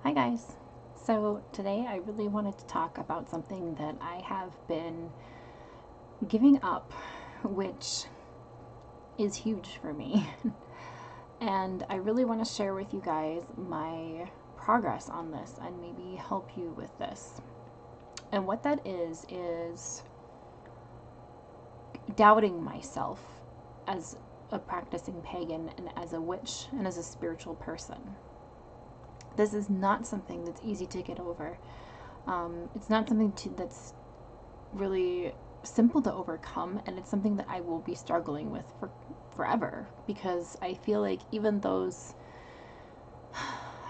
Hi guys. So today I really wanted to talk about something that I have been giving up, which is huge for me. And I really want to share with you guys my progress on this and maybe help you with this. And what that is doubting myself as a practicing pagan and as a witch and as a spiritual person. This is not something that's easy to get over. It's not something that's really simple to overcome, and it's something that I will be struggling with for forever, because I feel like even those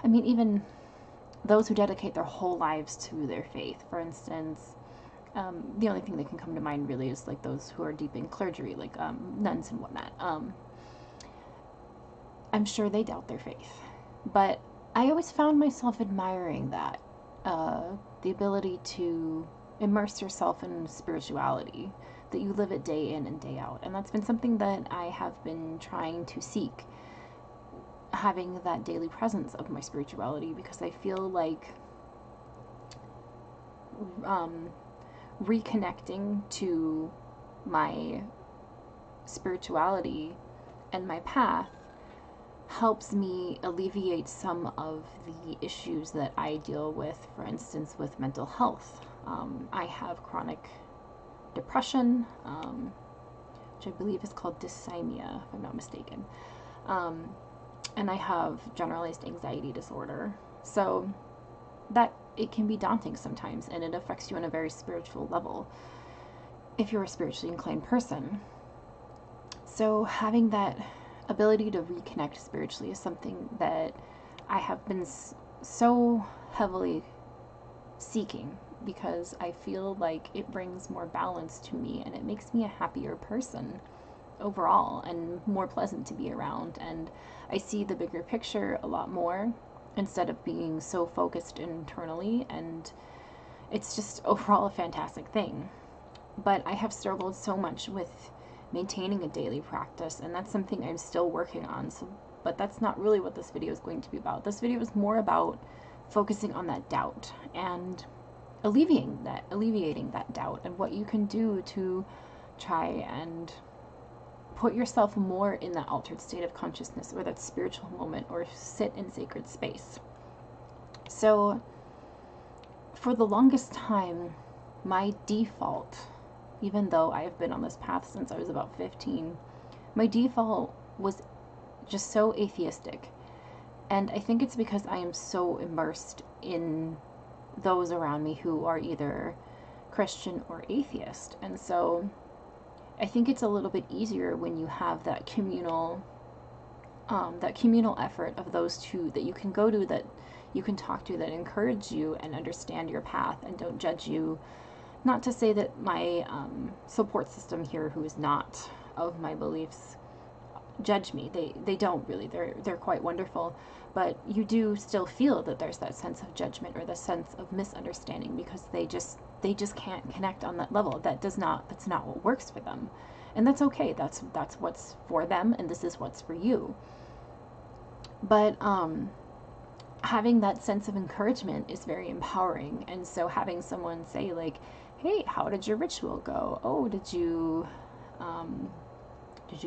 who dedicate their whole lives to their faith, for instance, the only thing that can come to mind really is like those who are deep in clergy, like nuns and whatnot. I'm sure they doubt their faith, but I always found myself admiring that, the ability to immerse yourself in spirituality, that you live it day in and day out. And that's been something that I have been trying to seek, having that daily presence of my spirituality, because I feel like reconnecting to my spirituality and my path helps me alleviate some of the issues that I deal with, for instance, with mental health. I have chronic depression, which I believe is called dysthymia, if I'm not mistaken. And I have generalized anxiety disorder. So that it can be daunting sometimes, and it affects you on a very spiritual level if you're a spiritually inclined person. So having that ability to reconnect spiritually is something that I have been so heavily seeking, because I feel like it brings more balance to me and it makes me a happier person overall and more pleasant to be around. And I see the bigger picture a lot more instead of being so focused internally, and it's just overall a fantastic thing. But I have struggled so much with maintaining a daily practice, and that's something I'm still working on. But that's not really what this video is going to be about. This video is more about focusing on that doubt and alleviating that doubt, and what you can do to try and put yourself more in that altered state of consciousness, or that spiritual moment, or sit in sacred space. So for the longest time, my default, even though I have been on this path since I was about 15, my default was just so atheistic. And I think it's because I am so immersed in those around me who are either Christian or atheist. And so I think it's a little bit easier when you have that communal effort of those two that you can go to, that you can talk to, that encourage you and understand your path and don't judge you. Not to say that my support system here, who is not of my beliefs, judge me. They don't really. They're quite wonderful. But you do still feel that there's that sense of judgment or the sense of misunderstanding, because they just can't connect on that level. That's not what works for them. And that's okay. That's what's for them, and this is what's for you. But having that sense of encouragement is very empowering. And so having someone say like, hey, how did your ritual go? Oh, did you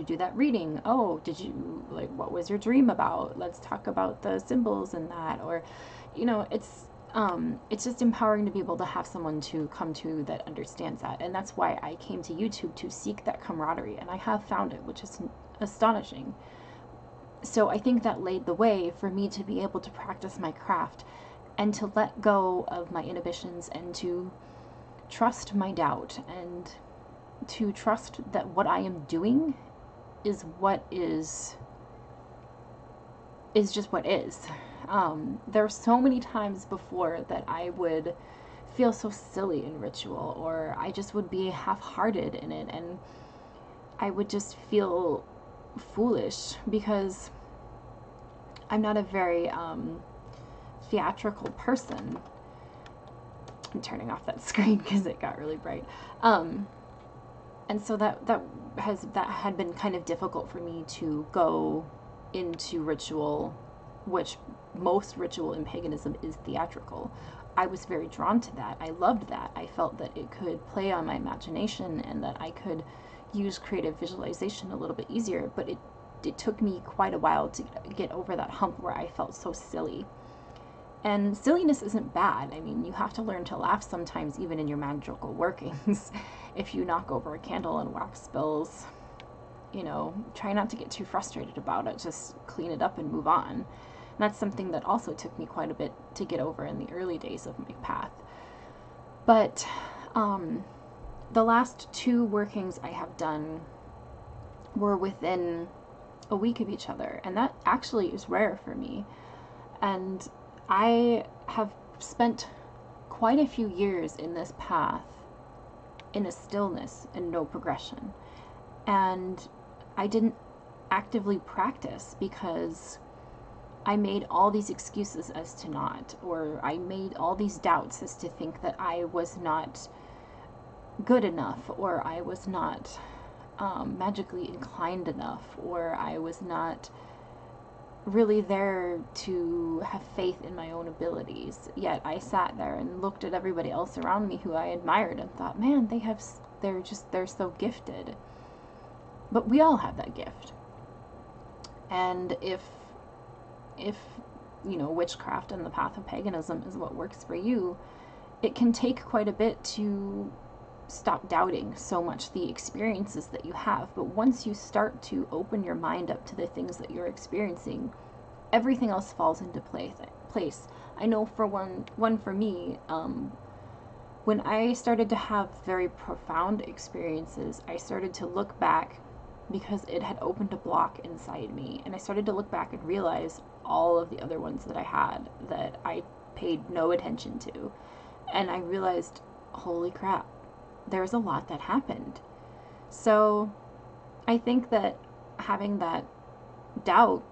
do that reading? Oh, what was your dream about? Let's talk about the symbols in that. Or, it's just empowering to be able to have someone to come to that understands that. And that's why I came to YouTube, to seek that camaraderie. And I have found it, which is astonishing. So I think that laid the way for me to be able to practice my craft and to let go of my inhibitions, and to trust my doubt, and to trust that what I am doing is what is just what is. There are so many times before that I would feel so silly in ritual, or I just would be half-hearted in it, and I would just feel foolish, because I'm not a very theatrical person. I'm turning off that screen because it got really bright. And so that had been kind of difficult for me to go into ritual, which most ritual in paganism is theatrical. I was very drawn to that. I loved that. I felt that it could play on my imagination and that I could use creative visualization a little bit easier, but it took me quite a while to get over that hump where I felt so silly. And silliness isn't bad. I mean, you have to learn to laugh sometimes, even in your magical workings. If you knock over a candle and wax spills, try not to get too frustrated about it. Just clean it up and move on. And that's something that also took me quite a bit to get over in the early days of my path. But the last 2 workings I have done were within a week of each other, and that actually is rare for me. And I have spent quite a few years in this path in a stillness and no progression. And I didn't actively practice because I made all these excuses as to not, or I made all these doubts as to think that I was not good enough, or I was not magically inclined enough, or I was not really there to have faith in my own abilities. Yet I sat there and looked at everybody else around me who I admired and thought, man, they're so gifted. But we all have that gift. And if witchcraft and the path of paganism is what works for you, it can take quite a bit to stop doubting so much the experiences that you have. But once you start to open your mind up to the things that you're experiencing, everything else falls into place. I know for one for me, when I started to have very profound experiences, I started to look back because it had opened a block inside me, and I started to look back and realize all of the other ones that I had that I paid no attention to. And I realized, holy crap, there's a lot that happened. So I think that having that doubt,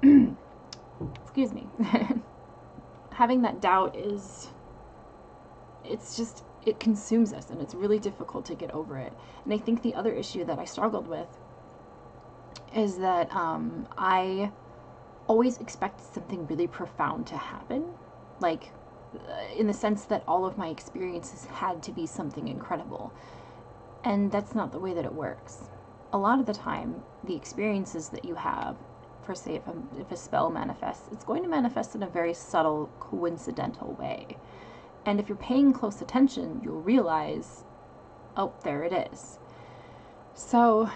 excuse me, having that doubt it consumes us, and it's really difficult to get over it. And I think the other issue that I struggled with is that I always expected something really profound to happen, like in the sense that all of my experiences had to be something incredible. And that's not the way that it works. A lot of the time, the experiences that you have, for say if a spell manifests, it's going to manifest in a very subtle, coincidental way. And if you're paying close attention, you'll realize, oh, there it is. So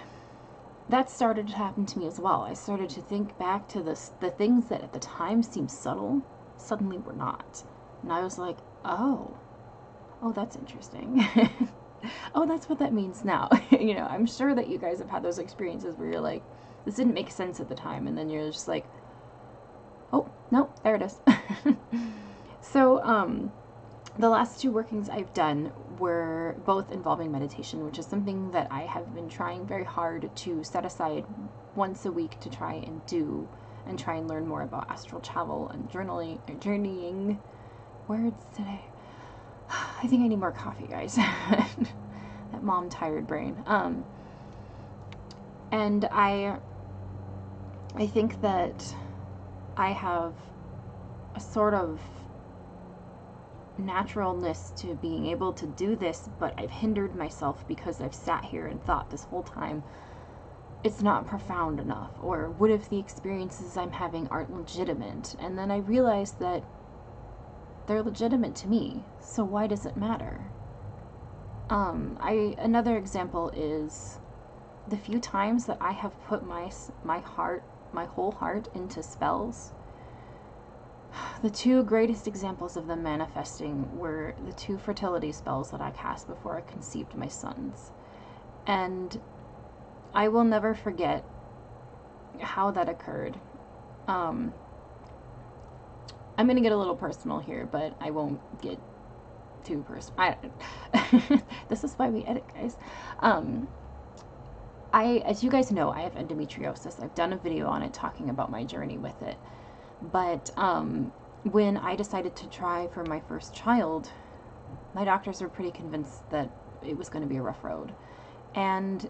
that started to happen to me as well. I started to think back to the things that at the time seemed subtle, suddenly were not. And I was like, oh, that's interesting. Oh, that's what that means now. I'm sure that you guys have had those experiences where you're like, this didn't make sense at the time. And then you're just like, oh, no, there it is. So, the last 2 workings I've done were both involving meditation, which is something that I have been trying very hard to set aside once a week to try and do, and try and learn more about astral travel and journeying. Words today. I think I need more coffee, guys. That mom tired brain. And I think that I have a sort of naturalness to being able to do this, but I've hindered myself because I've sat here and thought this whole time it's not profound enough, or what if the experiences I'm having aren't legitimate? And then I realized that they're legitimate to me, so why does it matter? Another example is the few times that I have put my whole heart into spells. The 2 greatest examples of them manifesting were the 2 fertility spells that I cast before I conceived my sons. And I will never forget how that occurred. I'm going to get a little personal here, but I won't get too personal. This is why we edit, guys. As you guys know, I have endometriosis. I've done a video on it talking about my journey with it. But when I decided to try for my first child, my doctors were pretty convinced that it was going to be a rough road. And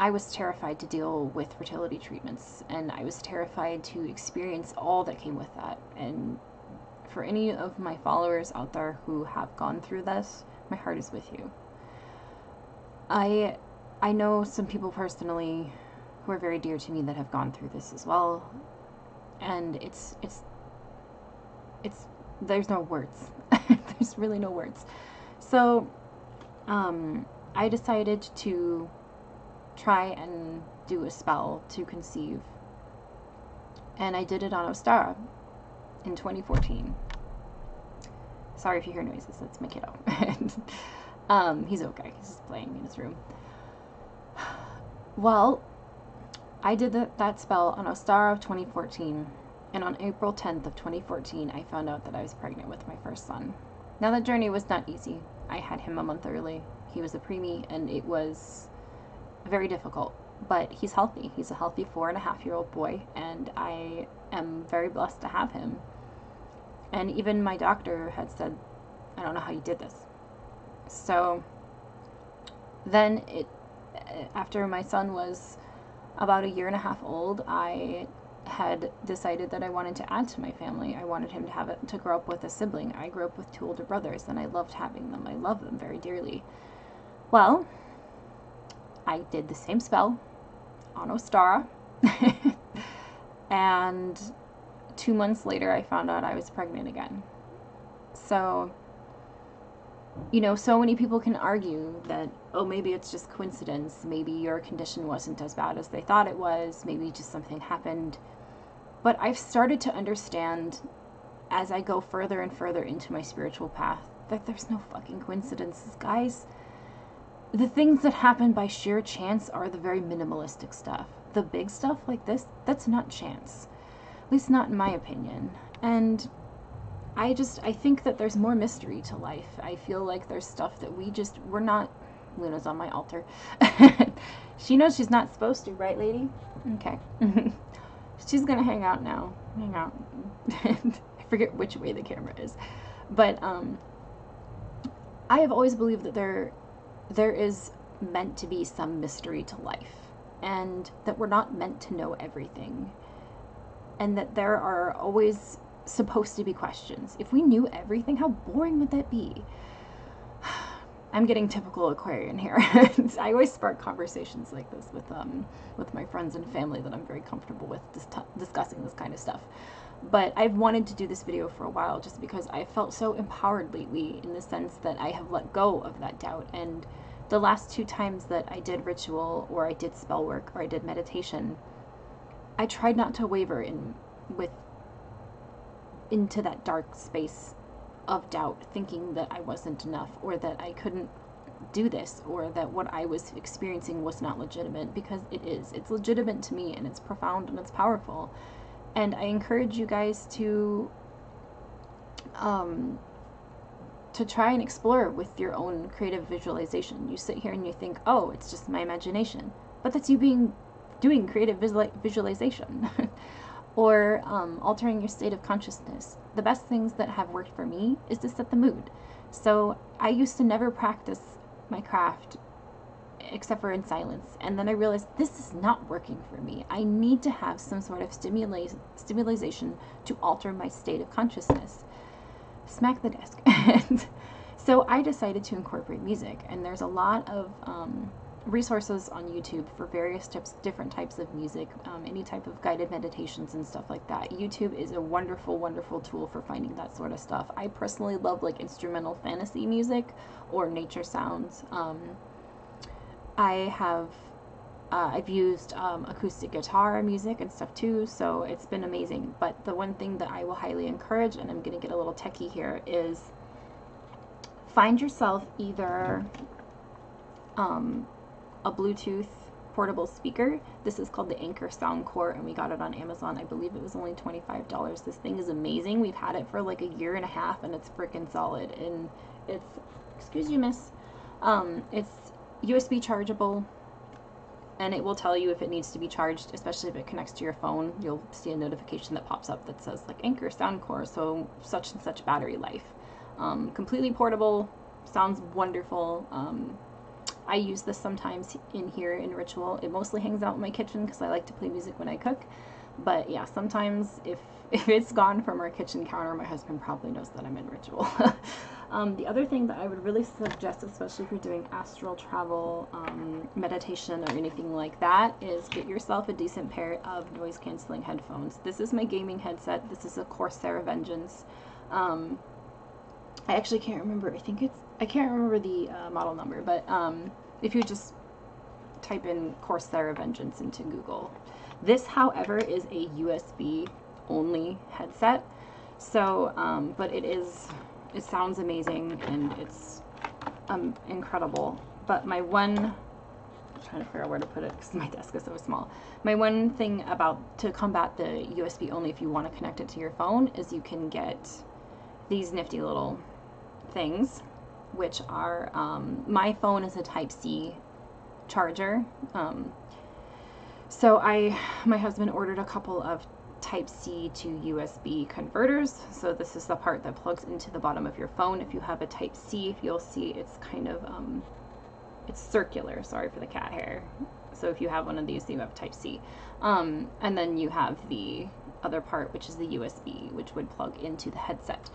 I was terrified to deal with fertility treatments, and I was terrified to experience all that came with that. And for any of my followers out there who have gone through this, my heart is with you. I know some people personally who are very dear to me that have gone through this as well, and it's there's no words. There's really no words. So I decided to try and do a spell to conceive, and I did it on Ostara in 2014. Sorry if you hear noises, that's my kiddo. He's okay, he's just playing in his room. Well, I did that spell on Ostara of 2014, and on April 10th of 2014, I found out that I was pregnant with my first son. Now, that journey was not easy. I had him a month early. He was a preemie, and it was very difficult, but he's healthy. He's a healthy 4.5-year-old boy, and I am very blessed to have him. And even my doctor had said, I don't know how you did this. So then after my son was about 1.5 years old, I had decided that I wanted to add to my family. I wanted him to grow up with a sibling. I grew up with 2 older brothers, and I loved having them. I love them very dearly. Well, I did the same spell on Ostara, and 2 months later, I found out I was pregnant again. So, you know, so many people can argue that, oh, maybe it's just coincidence. Maybe your condition wasn't as bad as they thought it was. Maybe just something happened. But I've started to understand, as I go further and further into my spiritual path, that there's no fucking coincidences, guys. The things that happen by sheer chance are the very minimalistic stuff. The big stuff like this, that's not chance. At least not in my opinion. And I think that there's more mystery to life. I feel like there's stuff that we're not. Luna's on my altar. She knows she's not supposed to, right, lady? Okay. She's gonna hang out now. Hang out. I forget which way the camera is. But I have always believed that there is meant to be some mystery to life, and that we're not meant to know everything, and that there are always supposed to be questions. If we knew everything, how boring would that be? I'm getting typical Aquarian here. I always spark conversations like this with my friends and family that I'm very comfortable with discussing this kind of stuff. But I've wanted to do this video for a while just because I felt so empowered lately, in the sense that I have let go of that doubt. And the last 2 times that I did ritual, or I did spell work, or I did meditation, I tried not to waver into that dark space of doubt, thinking that I wasn't enough, or that I couldn't do this, or that what I was experiencing was not legitimate, because it is. It's legitimate to me, and it's profound, and it's powerful. And I encourage you guys to try and explore with your own creative visualization. You sit here and you think, oh, it's just my imagination, but that's you doing creative visualization. Or altering your state of consciousness. The best things that have worked for me is to set the mood. So I used to never practice my craft except for in silence, and then I realized this is not working for me. I need to have some sort of stimulation to alter my state of consciousness. Smack the desk. So I decided to incorporate music, and there's a lot of resources on YouTube for various different types of music, any type of guided meditations and stuff like that. YouTube is a wonderful, wonderful tool for finding that sort of stuff. I personally love like instrumental fantasy music or nature sounds. I've used acoustic guitar music and stuff too, so it's been amazing. But the one thing that I will highly encourage, and I'm going to get a little techie here, is find yourself either a Bluetooth portable speaker. This is called the Anker Soundcore, and we got it on Amazon. I believe it was only $25. This thing is amazing. We've had it for like 1.5 years, and it's freaking solid. And it's, excuse you, miss, it's USB chargeable, and it will tell you if it needs to be charged, especially if it connects to your phone. You'll see a notification that pops up that says like Anker Soundcore, so such and such battery life. Completely portable, sounds wonderful. I use this sometimes in here in Ritual. It mostly hangs out in my kitchen because I like to play music when I cook. But yeah, sometimes if it's gone from our kitchen counter, my husband probably knows that I'm in Ritual. The other thing that I would really suggest, especially if you're doing astral travel, meditation, or anything like that, is get yourself a decent pair of noise-canceling headphones. This is my gaming headset. This is a Corsair Vengeance. I actually can't remember. I can't remember the model number, but if you just type in Corsair Vengeance into Google. This, however, is a USB-only headset. So, but it sounds amazing and it's incredible. But my one, I'm trying to figure out where to put it because my desk is so small. My one thing to combat the USB only if you want to connect it to your phone is you can get these nifty little things, which are, my phone is a Type-C charger. So my husband ordered a couple of Type-C to USB converters. So this is the part that plugs into the bottom of your phone. If you have a Type-C, you'll see it's kind of, it's circular. Sorry for the cat hair. So if you have one of these, you have Type-C. And then you have the other part, which is the USB, which would plug into the headset.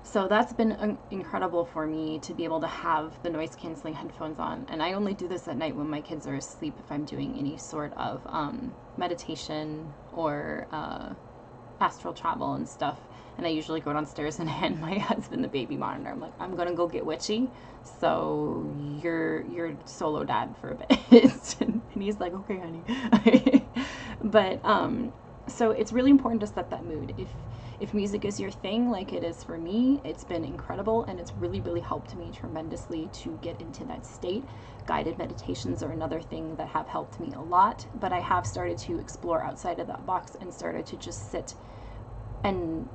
So that's been incredible for me to be able to have the noise canceling headphones on. And I only do this at night when my kids are asleep if I'm doing any sort of meditation or astral travel and stuff. And I usually go downstairs and hand my husband the baby monitor. I'm like, I'm gonna go get witchy, so you're solo dad for a bit. And he's like, okay, honey. But so it's really important to set that mood. If music is your thing, like it is for me, it's been incredible, and it's really, really helped me tremendously to get into that state. Guided meditations are another thing that have helped me a lot, but I have started to explore outside of that box and started to just sit and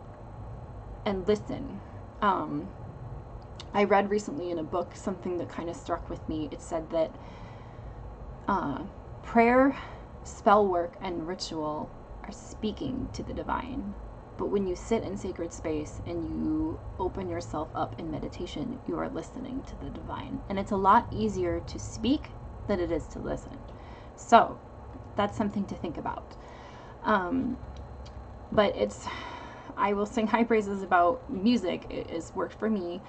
listen. I read recently in a book something that kind of struck with me. It said that prayer, spell work, and ritual are speaking to the divine. But when you sit in sacred space and you open yourself up in meditation, you are listening to the divine. And it's a lot easier to speak than it is to listen. So that's something to think about. But I will sing high praises about music. It has worked for me.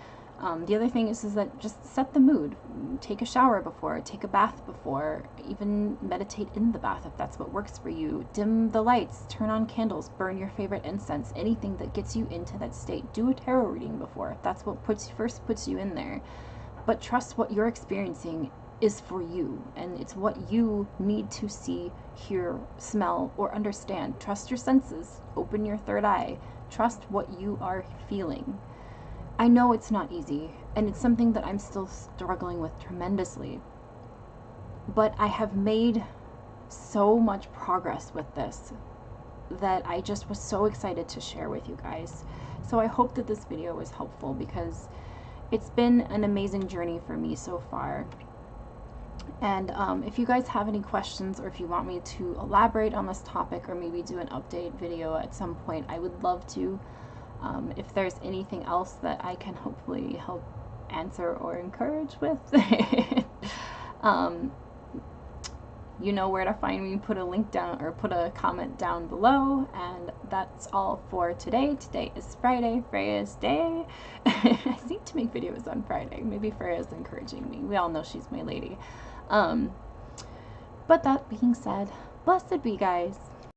The other thing is that just set the mood. Take a shower before, take a bath before, even meditate in the bath if that's what works for you. Dim the lights, turn on candles, burn your favorite incense, anything that gets you into that state. Do a tarot reading before if that's what first puts you in there. But trust what you're experiencing is for you, and it's what you need to see, hear, smell, or understand. Trust your senses. Open your third eye. Trust what you are feeling. I know it's not easy, and it's something that I'm still struggling with tremendously, but I have made so much progress with this that I just was so excited to share with you guys. So I hope that this video was helpful, because it's been an amazing journey for me so far. And if you guys have any questions, or if you want me to elaborate on this topic, or maybe do an update video at some point, I would love to. If there's anything else that I can hopefully help answer or encourage with, you know where to find me. Put a link down, or put a comment down below. And that's all for today. Today is Friday, Freya's day. I seem to make videos on Friday. Maybe Freya's encouraging me. We all know she's my lady. But that being said, blessed be, guys.